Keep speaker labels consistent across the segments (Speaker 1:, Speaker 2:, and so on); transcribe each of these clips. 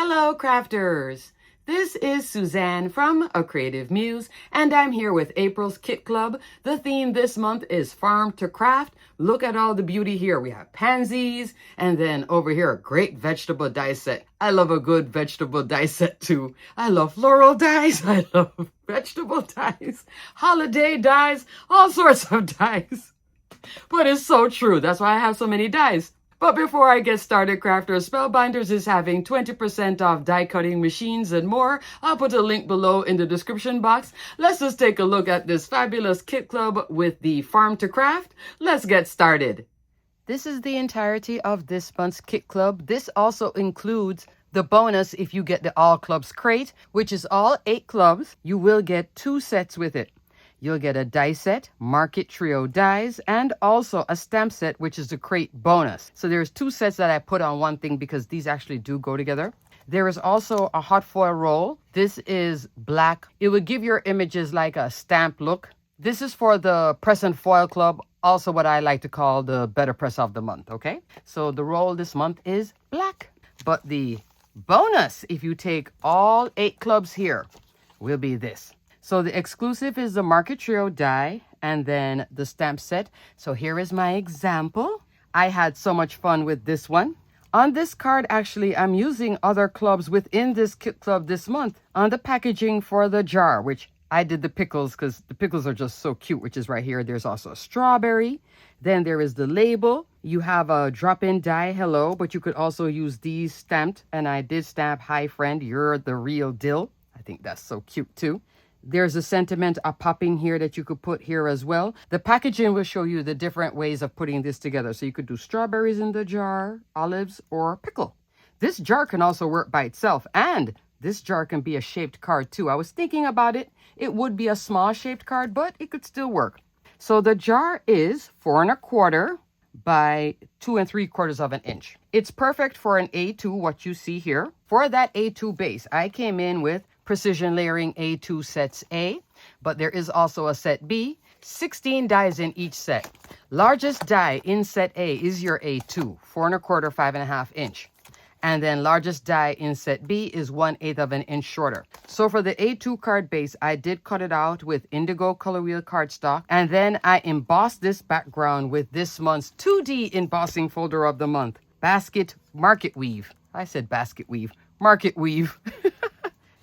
Speaker 1: Hello, crafters! This is Suzanne from A Creative Muse, and I'm here with April's Kit Club. The theme this month is Farm to Craft. Look at all the beauty here. We have pansies, and then over here, a great vegetable die set. I love a good vegetable die set too. I love floral dies. I love vegetable dies, holiday dies, all sorts of dies. But it's so true. That's why I have so many dies. But before I get started, crafters, Spellbinders is having 20% off die cutting machines and more. I'll put a link below in the description box. Let's just take a look at this fabulous kit club with the Farm to Craft. Let's get started. This is the entirety of this month's kit club. This also includes the bonus if you get the All Clubs crate, which is all 8 clubs. You will get 2 sets with it. You'll get a die set, Market Trio dies, and also a stamp set, which is the crate bonus. So there's 2 sets that I put on one thing because these actually do go together. There is also a hot foil roll. This is black. It would give your images like a stamp look. This is for the Press and Foil Club, also what I like to call the better press of the month, okay? So the roll this month is black. But the bonus, if you take all 8 clubs here, will be this. So the exclusive is the Market Trio die and then the stamp set. So here is my example. I had so much fun with this one. On this card, actually, I'm using other clubs within this kit club this month on the packaging for the jar, which I did the pickles because the pickles are just so cute, which is right here. There's also a strawberry. Then there is the label. You have a drop-in die, hello, but you could also use these stamped. And I did stamp, hi friend, you're the real deal. I think that's so cute too. There's a sentiment, a popping here that you could put here as well. The packaging will show you the different ways of putting this together. So you could do strawberries in the jar, olives, or pickle. This jar can also work by itself, and this jar can be a shaped card too. I was thinking about it. It would be a small shaped card, but it could still work. So the jar is 4 1/4 by 2 3/4 inch. It's perfect for an A2, what you see here. For that A2 base, I came in with Precision Layering A2 sets A, but there is also a set B, 16 dies in each set. Largest die in set A is your A2, 4 1/4, 5 1/2 inch. And then largest die in set B is 1/8 of an inch shorter. So for the A2 card base, I did cut it out with indigo color wheel cardstock. And then I embossed this background with this month's 2D embossing folder of the month, Basket Market Weave. I said basket weave, market weave.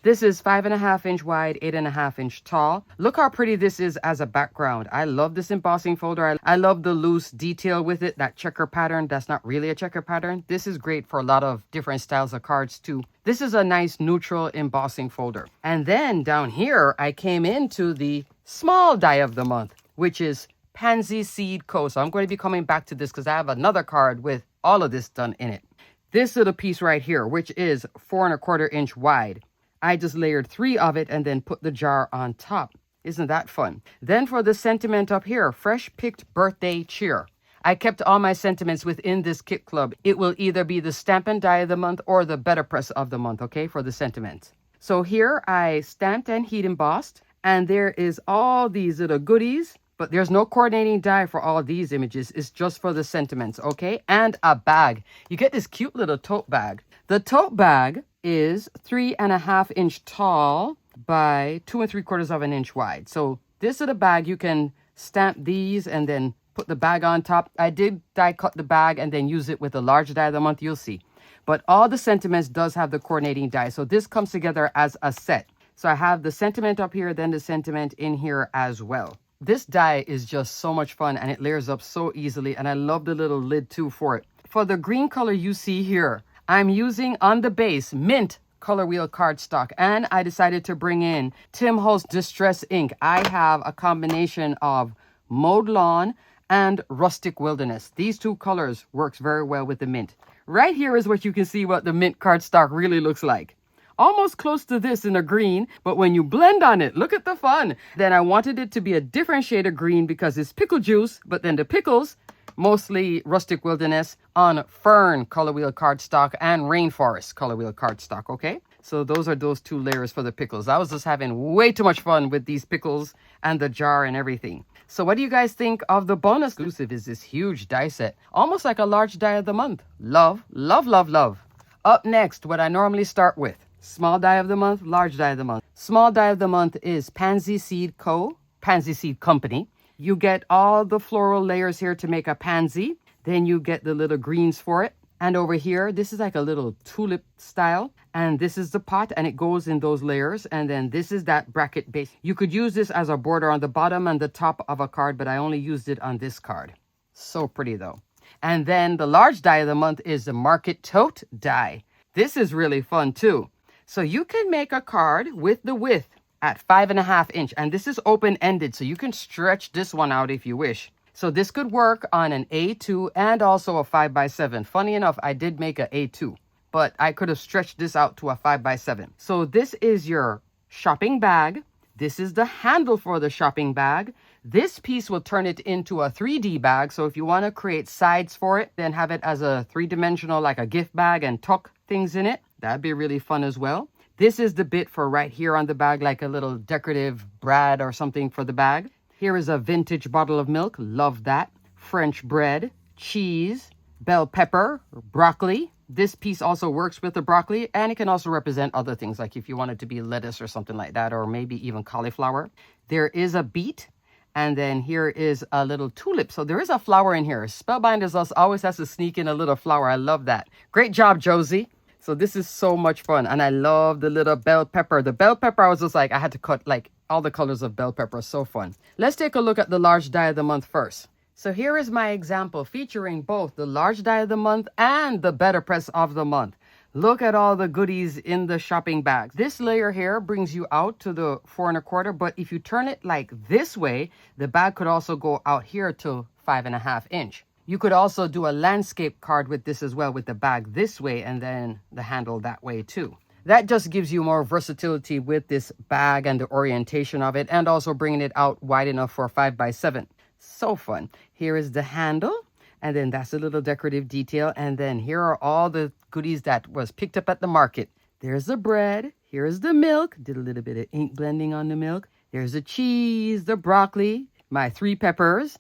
Speaker 1: This is 5 1/2 inch wide, 8 1/2 inch tall. Look how pretty this is as a background. I love this embossing folder. I love the loose detail with it, that checker pattern. That's not really a checker pattern. This is great for a lot of different styles of cards too. This is a nice neutral embossing folder. And then down here, I came into the small die of the month, which is Pansy Seed Co. So I'm going to be coming back to this because I have another card with all of this done in it. This little piece right here, which is 4 1/4 inch wide. I just layered 3 of it and then put the jar on top. Isn't that fun? Then for the sentiment up here, fresh picked birthday cheer. I kept all my sentiments within this kit club. It will either be the Stampin' Die of the month or the Better Press of the month, okay, for the sentiments. So here I stamped and heat embossed, and there is all these little goodies, but there's no coordinating die for all these images. It's just for the sentiments, okay? And a bag. You get this cute little tote bag. The tote bag is 3 1/2 inch tall by 2 3/4 inch wide. So this is the bag. You can stamp these and then put the bag on top. I did die cut the bag and then use it with a large die of the month. You'll see. But all the sentiments does have the coordinating die. So this comes together as a set. So I have the sentiment up here, then the sentiment in here as well. This die is just so much fun and it layers up so easily. And I love the little lid too for it. For the green color you see here, I'm using on the base mint color wheel cardstock, and I decided to bring in Tim Holtz Distress ink. I have a combination of Mowed Lawn and Rustic Wilderness. These 2 colors works very well with the mint. Right here is what you can see what the mint cardstock really looks like. Almost close to this in a green, but when you blend on it, look at the fun. Then I wanted it to be a different shade of green because it's pickle juice, but then the pickles, mostly Rustic Wilderness on Fern color wheel cardstock and Rainforest color wheel cardstock, okay? So those are those 2 layers for the pickles. I was just having way too much fun with these pickles and the jar and everything. So what do you guys think of the bonus exclusive? Is this huge die set, almost like a large die of the month. Love, love, love, love. Up next, what I normally start with, small die of the month, large die of the month. Small die of the month is Pansy Seed Company. You get all the floral layers here to make a pansy. Then you get the little greens for it. And over here, this is like a little tulip style. And this is the pot, and it goes in those layers. And then this is that bracket base. You could use this as a border on the bottom and the top of a card, but I only used it on this card. So pretty though. And then the large die of the month is the Market Tote die. This is really fun too. So you can make a card with the width at 5.5 inch, and this is open-ended, so you can stretch this one out if you wish. So this could work on an A2 and also a 5x7. Funny enough, I did make a A2, but I could have stretched this out to a 5x7. So this is your shopping bag. This is the handle for the shopping bag. This piece will turn it into a 3D bag. So if you want to create sides for it, then have it as a 3-dimensional, like a gift bag, and tuck things in it. That'd be really fun as well. This is the bit for right here on the bag, like a little decorative brad or something for the bag. Here is a vintage bottle of milk. Love that. French bread, cheese, bell pepper, broccoli. This piece also works with the broccoli, and it can also represent other things, like if you want it to be lettuce or something like that, or maybe even cauliflower. There is a beet, and then here is a little tulip. So there is a flower in here. Spellbinders always has to sneak in a little flower. I love that. Great job, Josie. So this is so much fun, and I love the little bell pepper. The bell pepper, I was just like, I had to cut like all the colors of bell pepper. So fun. Let's take a look at the large die of the month first. So here is my example featuring both the large die of the month and the better press of the month. Look at all the goodies in the shopping bag. This layer here brings you out to the 4.25, but if you turn it like this way, the bag could also go out here to 5.5 inch. You could also do a landscape card with this as well, with the bag this way and then the handle that way too. That just gives you more versatility with this bag and the orientation of it, and also bringing it out wide enough for 5x7. So fun. Here is the handle, and then that's a little decorative detail. And then here are all the goodies that was picked up at the market. There's the bread. Here's the milk. Did a little bit of ink blending on the milk. There's the cheese, the broccoli, my 3 peppers,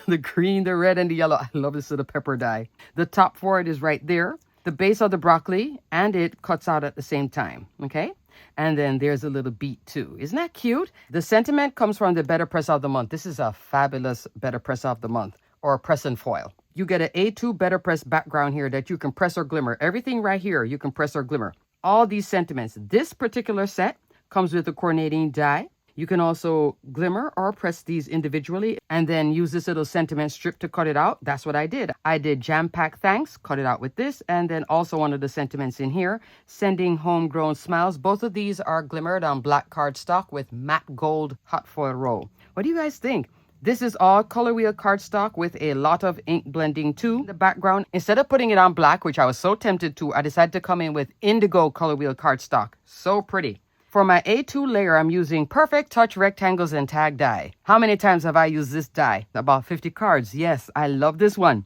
Speaker 1: the green, the red, and the yellow. I love this little pepper dye. The top for it is right there. The base of the broccoli, and it cuts out at the same time. Okay. And then there's a little beet too. Isn't that cute? The sentiment comes from the Better Press of the Month. This is a fabulous Better Press of the Month, or press and foil. You get an A2 Better Press background here that you can press or glimmer. Everything right here you can press or glimmer. All these sentiments. This particular set comes with a coordinating die. You can also glimmer or press these individually and then use this little sentiment strip to cut it out. That's what I did. I did Jam Pack Thanks, cut it out with this, and then also one of the sentiments in here, Sending Homegrown Smiles. Both of these are glimmered on black cardstock with matte gold hot foil roll. What do you guys think? This is all color wheel cardstock with a lot of ink blending too. The background, instead of putting it on black, which I was so tempted to, I decided to come in with indigo color wheel cardstock. So pretty. For my A2 layer, I'm using Perfect Touch Rectangles and Tag die. How many times have I used this die? About 50 cards. Yes, I love this one.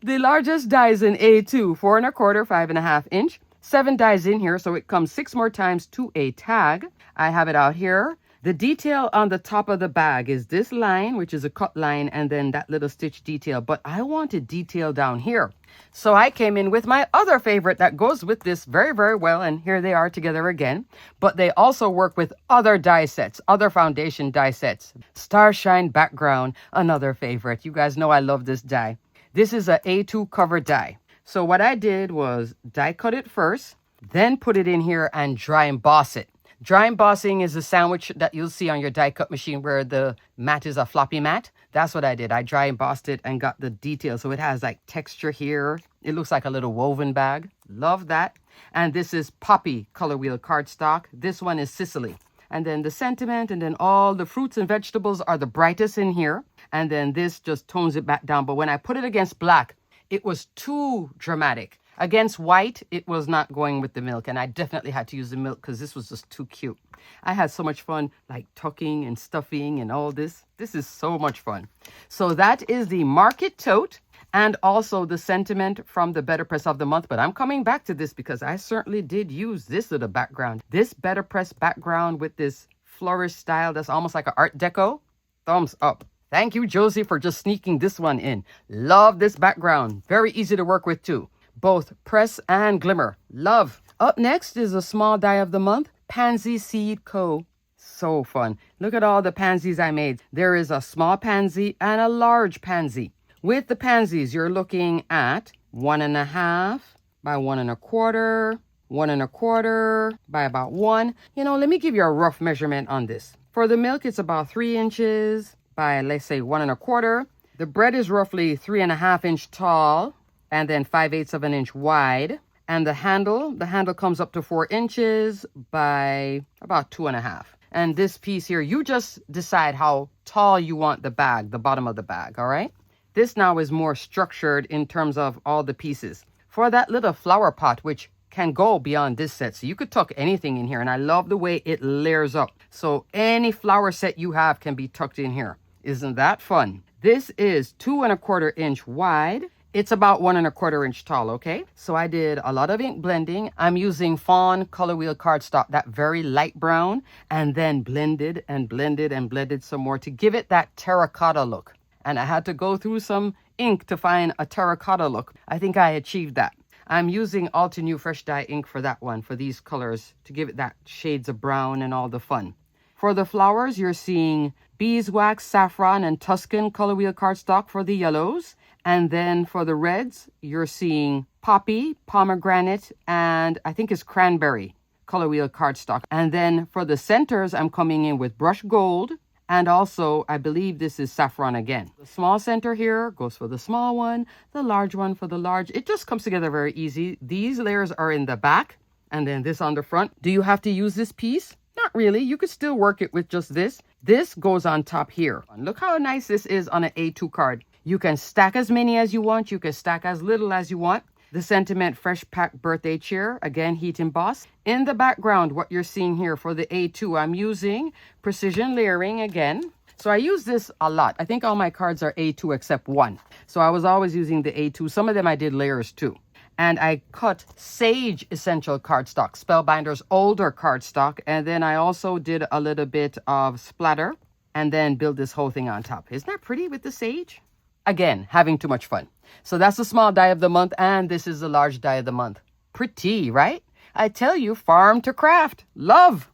Speaker 1: The largest die is an A2, 4.25, 5.5 inch. 7 dies in here, so it comes 6 more times to a tag. I have it out here. The detail on the top of the bag is this line, which is a cut line, and then that little stitch detail. But I wanted detail down here. So I came in with my other favorite that goes with this very, very well. And here they are together again. But they also work with other die sets, other foundation die sets. Starshine Background, another favorite. You guys know I love this die. This is a A2 cover die. So what I did was die cut it first, then put it in here and dry emboss it. Dry embossing is a sandwich that you'll see on your die cut machine where the mat is a floppy mat. That's what I did. I dry embossed it and got the detail. So it has like texture here. It looks like a little woven bag. Love that. And this is Poppy color wheel cardstock. This one is Sicily. And then the sentiment and then all the fruits and vegetables are the brightest in here. And then this just tones it back down. But when I put it against black, it was too dramatic. Against white, it was not going with the milk, and I definitely had to use the milk because this was just too cute. I had so much fun, like tucking and stuffing and all this. This is so much fun. So that is the Market Tote and also the sentiment from the Better Press of the Month. But I'm coming back to this because I certainly did use this little background. This Better Press background with this flourish style that's almost like an art deco. Thumbs up. Thank you, Josie, for just sneaking this one in. Love this background. Very easy to work with too. both press and glimmer. Love. Up next is a small die of the month, Pansy Seed Co. So fun. Look at all the pansies I made. There is a small pansy and a large pansy. With the pansies, you're looking at 1.5 by 1.25, 1.25 by about 1. You know, let me give you a rough measurement on this. For the milk, it's about 3 inches by, let's say, 1.25. The bread is roughly 3.5 inch tall and then 5/8 of an inch wide. And the handle comes up to 4 inches by about 2.5. And this piece here, you just decide how tall you want the bag, the bottom of the bag, all right? This now is more structured in terms of all the pieces. For that little flower pot, which can go beyond this set, so you could tuck anything in here. And I love the way it layers up. So any flower set you have can be tucked in here. Isn't that fun? This is 2.25 inch wide. It's about 1.25 inch tall, okay? So I did a lot of ink blending. I'm using fawn color wheel cardstock, that very light brown, and then blended and blended and blended some more to give it that terracotta look. And I had to go through some ink to find a terracotta look. I think I achieved that. I'm using Alta New Fresh Dye ink for that one, for these colors, to give it that shades of brown and all the fun. For the flowers, you're seeing beeswax, saffron, and Tuscan color wheel cardstock for the yellows. And then for the reds, you're seeing poppy, pomegranate, and I think it's cranberry color wheel cardstock. And then for the centers, I'm coming in with brush gold. And also, I believe this is saffron again. The small center here goes for the small one, the large one for the large. It just comes together very easy. These layers are in the back and then this on the front. Do you have to use this piece? Not really. You could still work it with just this. This goes on top here. Look how nice this is on an A2 card. You can stack as many as you want. You can stack as little as you want. The Sentiment Fresh Pack Birthday Cheer, again, heat embossed. In the background, what you're seeing here for the A2, I'm using precision layering again. So I use this a lot. I think all my cards are A2 except one. So I was always using the A2. Some of them I did layers too. And I cut Sage Essential cardstock, Spellbinders older cardstock. And then I also did a little bit of splatter and then build this whole thing on top. Isn't that pretty with the sage? Again, having too much fun. So that's the small die of the month, and this is the large die of the month. Pretty, right? I tell you, farm to craft. Love.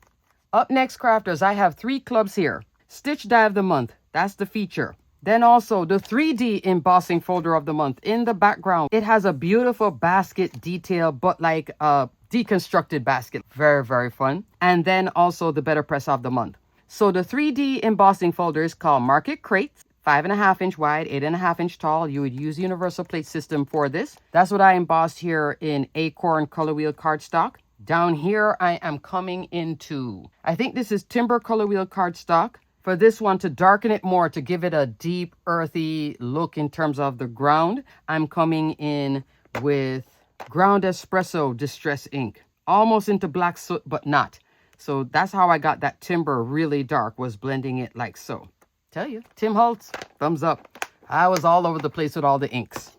Speaker 1: Up next, crafters, I have 3 clubs here. Stitch die of the month. That's the feature. Then also the 3D embossing folder of the month in the background. It has a beautiful basket detail, but like a deconstructed basket. Very, very fun. And then also the better press of the month. So the 3D embossing folder is called Market Crates. 5.5 inch wide, 8.5 inch tall. You would use universal plate system for this. That's what I embossed here in Acorn color wheel cardstock. Down here, I am coming into, I think this is Timber color wheel cardstock. For this one, to darken it more, to give it a deep, earthy look in terms of the ground, I'm coming in with Ground Espresso Distress ink. Almost into black soot, but not. So that's how I got that timber really dark, was blending it like so. Tell you, Tim Holtz, thumbs up. I was all over the place with all the inks.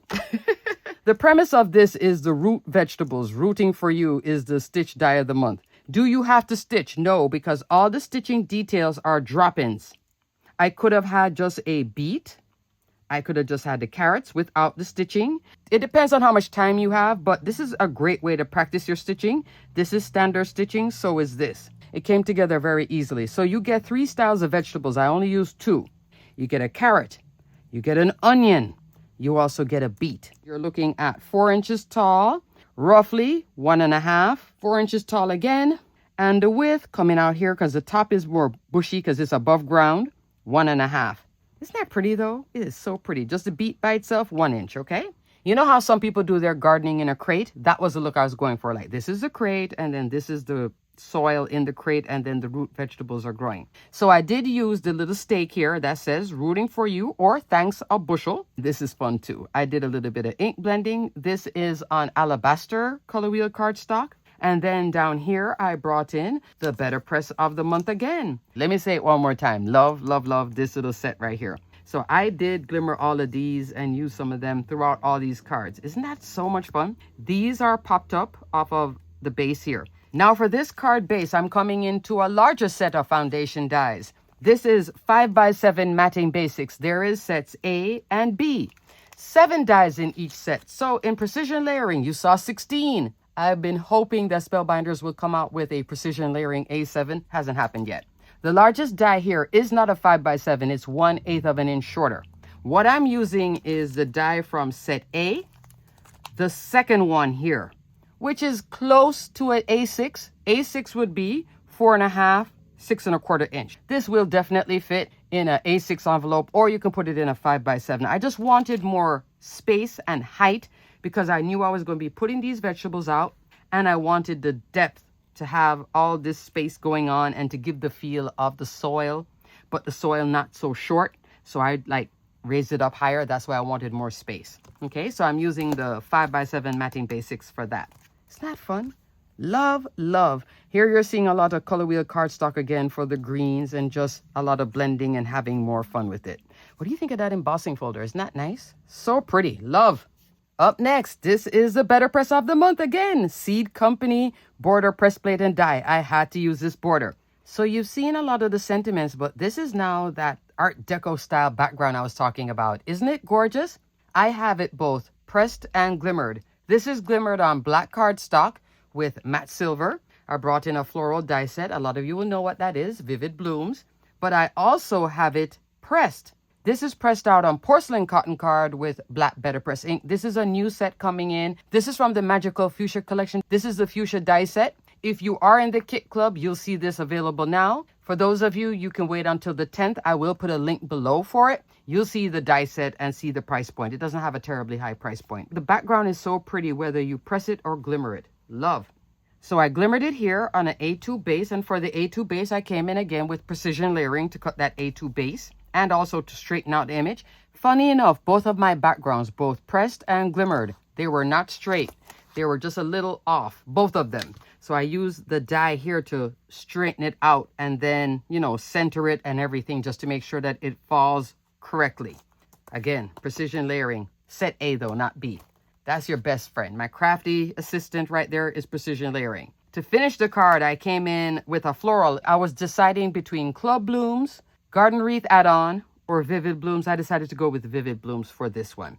Speaker 1: The premise of this is the root vegetables. Rooting for you is the stitch die of the month. Do you have to stitch? No, because all the stitching details are drop-ins. I could have had just a beet. I could have just had the carrots without the stitching. It depends on how much time you have, but this is a great way to practice your stitching. This is standard stitching, so is this. It came together very easily. So you get 3 styles of vegetables. I only used 2. You get a carrot. You get an onion. You also get a beet. You're looking at 4 inches tall, roughly 1.5. 4 inches tall again. And the width coming out here, because the top is more bushy because it's above ground, 1.5. Isn't that pretty though? It is so pretty. Just the beet by itself, 1 inch, okay? You know how some people do their gardening in a crate? That was the look I was going for. Like, this is the crate, and then this is the soil in the crate, and then the root vegetables are growing. So I did use the little stake here that says rooting for you or thanks a bushel. This is fun too. I did a little bit of ink blending. This is on alabaster color wheel cardstock. And then down here, I brought in the better press of the month again. Let me say it one more time. Love, love, love this little set right here. So I did glimmer all of these and use some of them throughout all these cards. Isn't that so much fun? These are popped up off of the base here. Now for this card base, I'm coming into a larger set of foundation dies. This is 5x7 matting basics. There is sets A and B. 7 dies in each set. So in precision layering, you saw 16. I've been hoping that Spellbinders will come out with a precision layering A7. Hasn't happened yet. The largest die here is not a 5x7. It's 1/8 of an inch shorter. What I'm using is the die from set A, the second one here, which is close to an A6. A6 would be 4.5, 6.25 inch. This will definitely fit in an A6 envelope, or you can put it in a 5x7. I just wanted more space and height because I knew I was going to be putting these vegetables out, and I wanted the depth to have all this space going on and to give the feel of the soil, but the soil not so short. So I like raised it up higher. That's why I wanted more space. Okay, so I'm using the 5x7 matting basics for that. Isn't that fun? Love, love. Here you're seeing a lot of color wheel cardstock again for the greens and just a lot of blending and having more fun with it. What do you think of that embossing folder? Isn't that nice? So pretty. Love. Up next, this is the Better Press of the Month again. Seed Company border press plate and die. I had to use this border. So you've seen a lot of the sentiments, but this is now that Art Deco style background I was talking about. Isn't it gorgeous? I have it both pressed and glimmered. This is glimmered on black cardstock with matte silver. I brought in a floral die set. A lot of you will know what that is, Vivid Blooms. But I also have it pressed. This is pressed out on porcelain cotton card with black Better Press ink. This is a new set coming in. This is from the Magical Fuchsia collection. This is the Fuchsia die set. If you are in the kit club, you'll see this available now. For those of you, you can wait until the 10th. I will put a link below for it. You'll see the die set and see the price point. It doesn't have a terribly high price point. The background is so pretty whether you press it or glimmer it. Love. So I glimmered it here on an A2 base, and for the A2 base, I came in again with precision layering to cut that A2 base and also to straighten out the image. Funny enough, both of my backgrounds, both pressed and glimmered, they were not straight. They were just a little off, both of them. So I used the die here to straighten it out and then, center it and everything just to make sure that it falls correctly. Again, precision layering. Set A though, not B. That's your best friend. My crafty assistant right there is precision layering. To finish the card, I came in with a floral. I was deciding between Club Blooms, Garden Wreath add-on, or Vivid Blooms. I decided to go with Vivid Blooms for this one.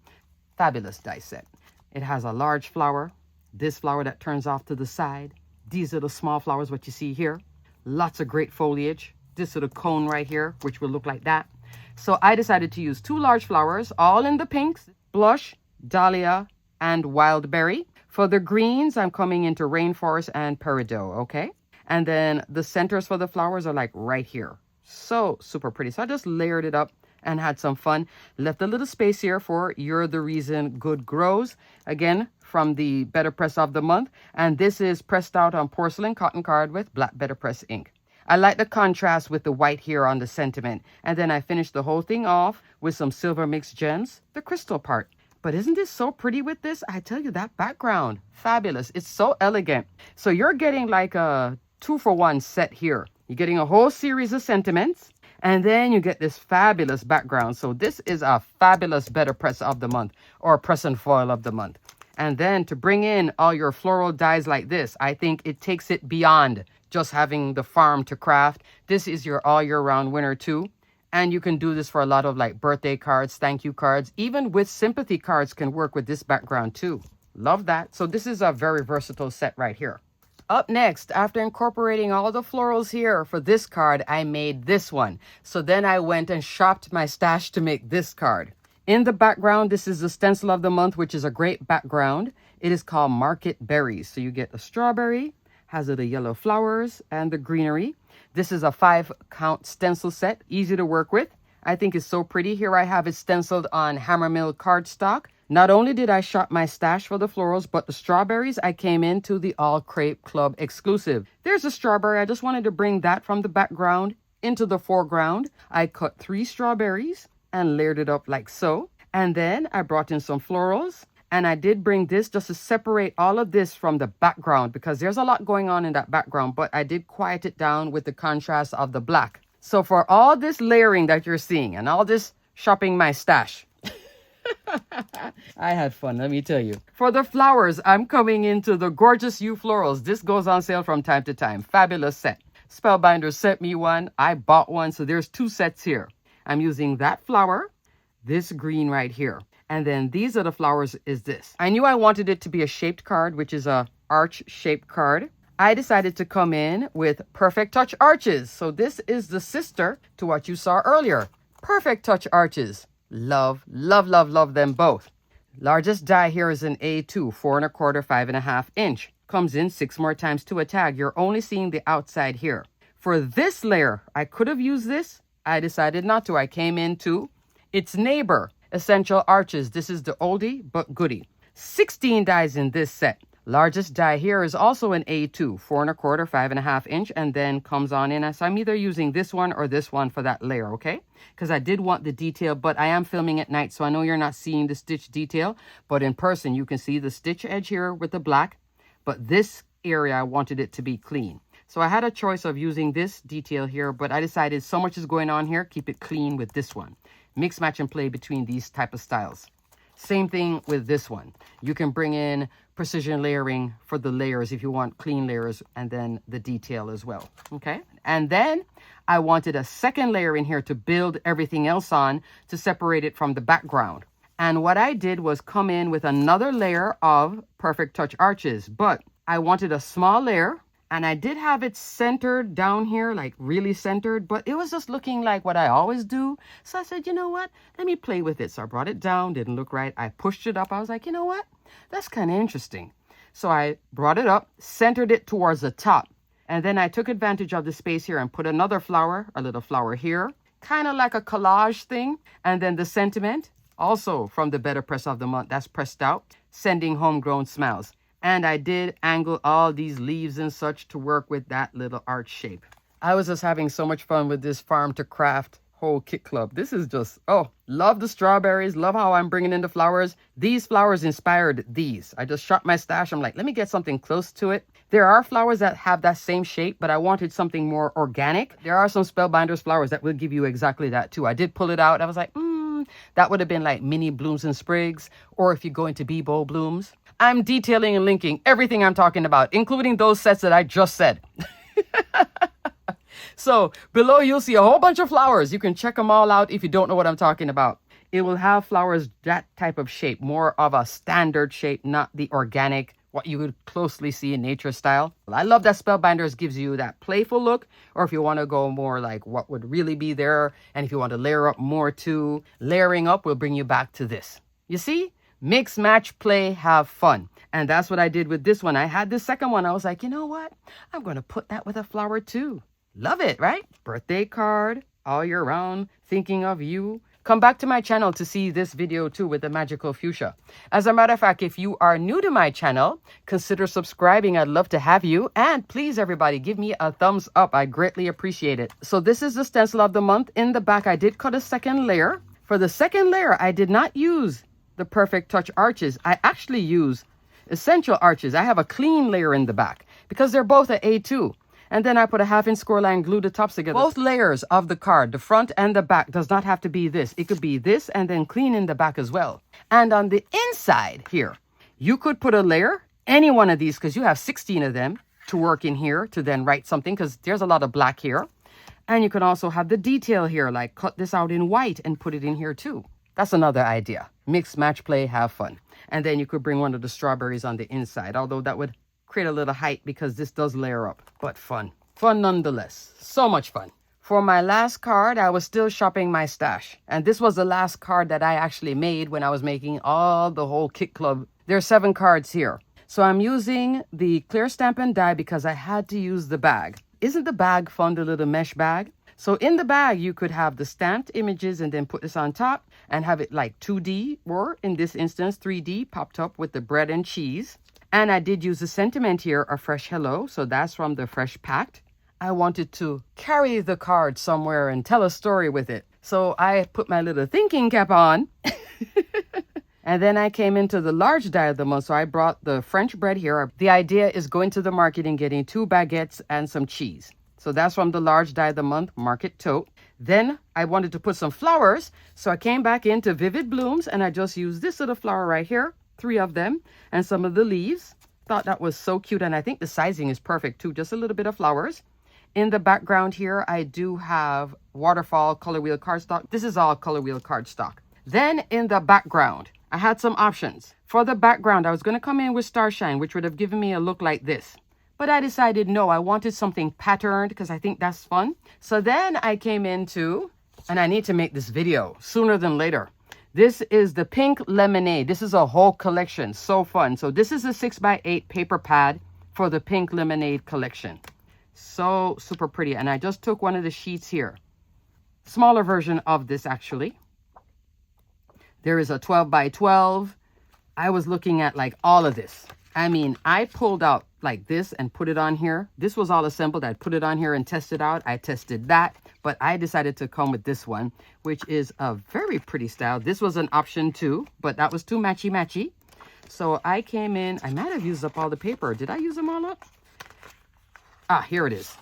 Speaker 1: Fabulous die set. It has a large flower, this flower that turns off to the side. These are the small flowers, what you see here. Lots of great foliage. This little cone right here, which will look like that. So I decided to use 2 large flowers, all in the pinks, Blush, Dahlia, and Wildberry. For the greens, I'm coming into Rainforest and Peridot, okay? And then the centers for the flowers are like right here. So super pretty. So I just layered it up and had some fun. Left a little space here for You're the Reason Good Grows. Again, from the Better Press of the Month. And this is pressed out on porcelain cotton card with black Better Press ink. I like the contrast with the white here on the sentiment. And then I finished the whole thing off with some silver mixed gems, the crystal part. But isn't this so pretty with this? I tell you, that background, fabulous. It's so elegant. So you're getting like a 2-for-1 set here. You're getting a whole series of sentiments, and then you get this fabulous background. So this is a fabulous Better Press of the Month, or Press and Foil of the Month. And then to bring in all your floral dies like this, I think it takes it beyond just having the farm to craft. This is your all year round winner too. And you can do this for a lot of like birthday cards, thank you cards, even with sympathy cards can work with this background too. Love that. So this is a very versatile set right here. Up next, after incorporating all the florals here for this card, I made this one. So then I went and shopped my stash to make this card. In the background, this is the Stencil of the Month, which is a great background. It is called Market Berries. So you get the strawberry, has the yellow flowers and the greenery. This is a 5-count stencil set, easy to work with. I think it's so pretty. Here I have it stenciled on Hammermill cardstock. Not only did I shop my stash for the florals, but the strawberries I came into the All Crepe Club exclusive. There's a strawberry. I just wanted to bring that from the background into the foreground. I cut 3 strawberries and layered it up like so. And then I brought in some florals. And I did bring this just to separate all of this from the background because there's a lot going on in that background, but I did quiet it down with the contrast of the black. So for all this layering that you're seeing and all this shopping my stash, I had fun, let me tell you. For the flowers, I'm coming into the Gorgeous You Florals. This goes on sale from time to time. Fabulous set. Spellbinders sent me one. I bought one, so there's 2 sets here. I'm using that flower, this green right here. And then these are the flowers is this. I knew I wanted it to be a shaped card, which is a arch shaped card. I decided to come in with Perfect Touch Arches. So this is the sister to what you saw earlier. Perfect Touch Arches. Love, love, love, love them both. Largest die here is an A2, 4 1/4, 5.5 inch. Comes in 6 more times to a tag. You're only seeing the outside here. For this layer, I could have used this. I decided not to. I came into its neighbor, Essential Arches. This is the oldie but goodie. 16 dies in this set. Largest die here is also an A2, 4 1/4, 5.5 inch, and then comes on in. So I'm either using this one or this one for that layer, okay? Because I did want the detail, but I am filming at night, so I know you're not seeing the stitch detail. But in person, you can see the stitch edge here with the black. But this area, I wanted it to be clean. So I had a choice of using this detail here, but I decided so much is going on here, keep it clean with this one. Mix, match, and play between these type of styles. Same thing with this one. You can bring in precision layering for the layers if you want clean layers, and then the detail as well, okay? And then I wanted a second layer in here to build everything else on to separate it from the background. And what I did was come in with another layer of Perfect Touch Arches, but I wanted a small layer, and I did have it centered down here, like really centered, but it was just looking like what I always do. So I said, you know what? Let me play with it. So I brought it down, didn't look right. I pushed it up. I was like, you know what? That's kind of interesting. So I brought it up, centered it towards the top. And then I took advantage of the space here and put another flower, a little flower here, kind of like a collage thing. And then the sentiment, also from the Better Press of the Month, that's pressed out, sending homegrown smiles. And I did angle all these leaves and such to work with that little arch shape. I was just having so much fun with this farm to craft whole kit club. This is just, oh, love the strawberries. Love how I'm bringing in the flowers. These flowers inspired these. I just shot my stash. I'm like, let me get something close to it. There are flowers that have that same shape, but I wanted something more organic. There are some Spellbinders flowers that will give you exactly that too. I did pull it out. I was like, that would have been like mini blooms and sprigs, or if you go into bee-bowl blooms. I'm detailing and linking everything I'm talking about, including those sets that I just said. So below you'll see a whole bunch of flowers. You can check them all out if you don't know what I'm talking about. It will have flowers that type of shape, more of a standard shape, not the organic, what you would closely see in nature style. I love that Spellbinders gives you that playful look, or if you want to go more like what would really be there, and if you want to layer up more too, layering up will bring you back to this. You see? Mix, match, play, have fun. And that's what I did with this one. I had this second one. I was like, you know what? I'm going to put that with a flower too. Love it, right? Birthday card, all year round, thinking of you. Come back to my channel to see this video too with the magical fuchsia. As a matter of fact, if you are new to my channel, consider subscribing. I'd love to have you. And please, everybody, give me a thumbs up. I greatly appreciate it. So this is the stencil of the month. In the back, I did cut a second layer. For the second layer, I did not use the Perfect Touch Arches. I actually use Essential Arches. I have a clean layer in the back because they're both at A2. And then I put a 1/2 inch score line, glue the tops together. Both layers of the card, the front and the back, does not have to be this. It could be this and then clean in the back as well. And on the inside here, you could put a layer, any one of these, because you have 16 of them to work in here to then write something, because there's a lot of black here. And you can also have the detail here, like cut this out in white and put it in here too. That's another idea. Mix, match, play, have fun. And then you could bring one of the strawberries on the inside, although that would create a little height because this does layer up, but fun. Fun nonetheless. So much fun. For my last card, I was still shopping my stash. And this was the last card that I actually made when I was making all the whole kit club. There are 7 cards here. So I'm using the clear stamp and die because I had to use the bag. Isn't the bag fun, the little mesh bag? So in the bag, you could have the stamped images and then put this on top and have it like 2D, or in this instance, 3D popped up with the bread and cheese. And I did use the sentiment here, a fresh hello. So that's from the Fresh Packed. I wanted to carry the card somewhere and tell a story with it. So I put my little thinking cap on. And then I came into the large die of the month. So I brought the French bread here. The idea is going to the market and getting 2 baguettes and some cheese. So that's from the large die of the month, Market Tote. Then I wanted to put some flowers. So I came back into Vivid Blooms and I just used this little flower right here. 3 of them and some of the leaves. Thought that was so cute, and I think the sizing is perfect too. Just a little bit of flowers. In the background here, I do have waterfall color wheel cardstock. This is all color wheel cardstock. Then in the background, I had some options. For the background, I was going to come in with Starshine, which would have given me a look like this. But I decided no, I wanted something patterned because I think that's fun. So then I came into, and I need to make this video sooner than later. This is the Pink Lemonade. This is a whole collection. So fun. So this is a 6x8 paper pad for the Pink Lemonade collection. So super pretty. And I just took one of the sheets here. Smaller version of this actually. There is a 12x12. I was looking at like all of this. I mean, I pulled out like this and put it on here. This was all assembled. I put it on here and tested out. I tested that, but I decided to come with this one, which is a very pretty style. This was an option too, but that was too matchy. So I came in, I might have used up all the paper. Did I use them all up? Ah, here it is.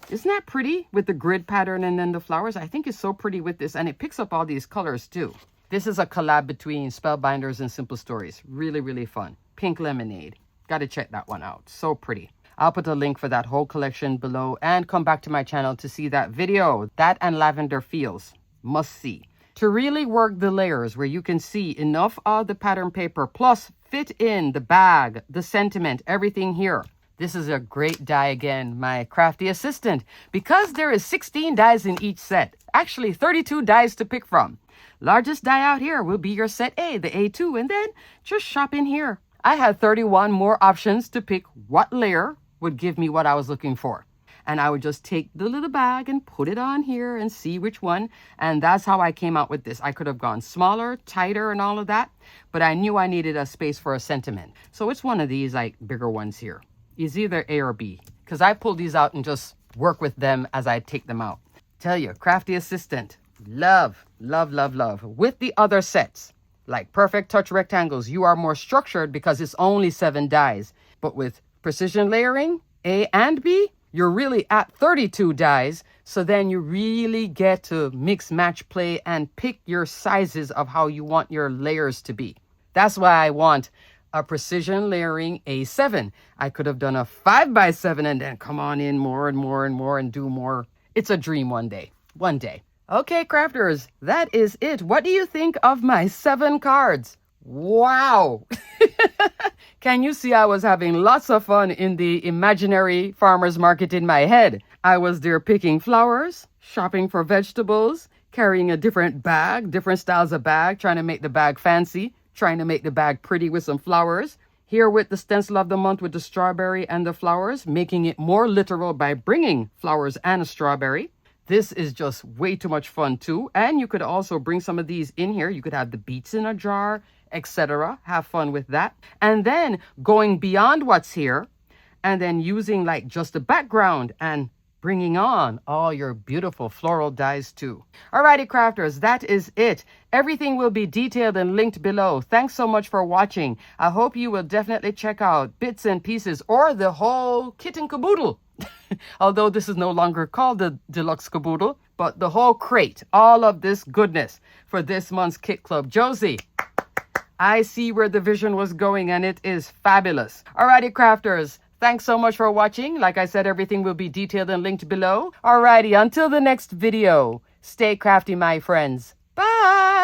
Speaker 1: Isn't that pretty with the grid pattern and then the flowers? I think it's so pretty with this, and it picks up all these colors too. This is a collab between Spellbinders and Simple Stories. Really, really fun. Pink Lemonade. Got to check that one out. So pretty. I'll put a link for that whole collection below and come back to my channel to see that video. That and Lavender Feels. Must see. To really work the layers where you can see enough of the pattern paper plus fit in the bag, the sentiment, everything here. This is a great die again, my crafty assistant, because there is 16 dies in each set. Actually, 32 dies to pick from. Largest die out here will be your set A, the A2, and then just shop in here. I had 31 more options to pick what layer would give me what I was looking for. And I would just take the little bag and put it on here and see which one. And that's how I came out with this. I could have gone smaller, tighter, and all of that, but I knew I needed a space for a sentiment. So it's one of these like bigger ones here. It's either A or B, because I pull these out and just work with them as I take them out. Tell you, crafty assistant. Love, love, love, love. With the other sets, like Perfect Touch Rectangles, you are more structured because it's only 7 dies. But with precision layering, A and B, you're really at 32 dies. So then you really get to mix, match, play, and pick your sizes of how you want your layers to be. That's why I want a precision layering A7. I could have done a 5x7 and then come on in more and more and more and do more. It's a dream one day. One day. Okay, crafters, that is it. What do you think of my 7 cards? Wow. Can you see I was having lots of fun in the imaginary farmer's market in my head? I was there picking flowers, shopping for vegetables, carrying a different bag, different styles of bag, trying to make the bag fancy, trying to make the bag pretty with some flowers. Here with the stencil of the month with the strawberry and the flowers, making it more literal by bringing flowers and a strawberry. This is just way too much fun too. And you could also bring some of these in here. You could have the beets in a jar, etc. Have fun with that. And then going beyond what's here and then using like just the background and bringing on all your beautiful floral dies too. Alrighty, crafters, that is it. Everything will be detailed and linked below. Thanks so much for watching. I hope you will definitely check out bits and pieces or the whole kit and caboodle. Although this is no longer called the Deluxe Caboodle, but the whole crate, all of this goodness for this month's Kit Club. Josie, I see where the vision was going and it is fabulous. Alrighty, crafters, thanks so much for watching. Like I said, everything will be detailed and linked below. Alrighty, until the next video, stay crafty, my friends. Bye!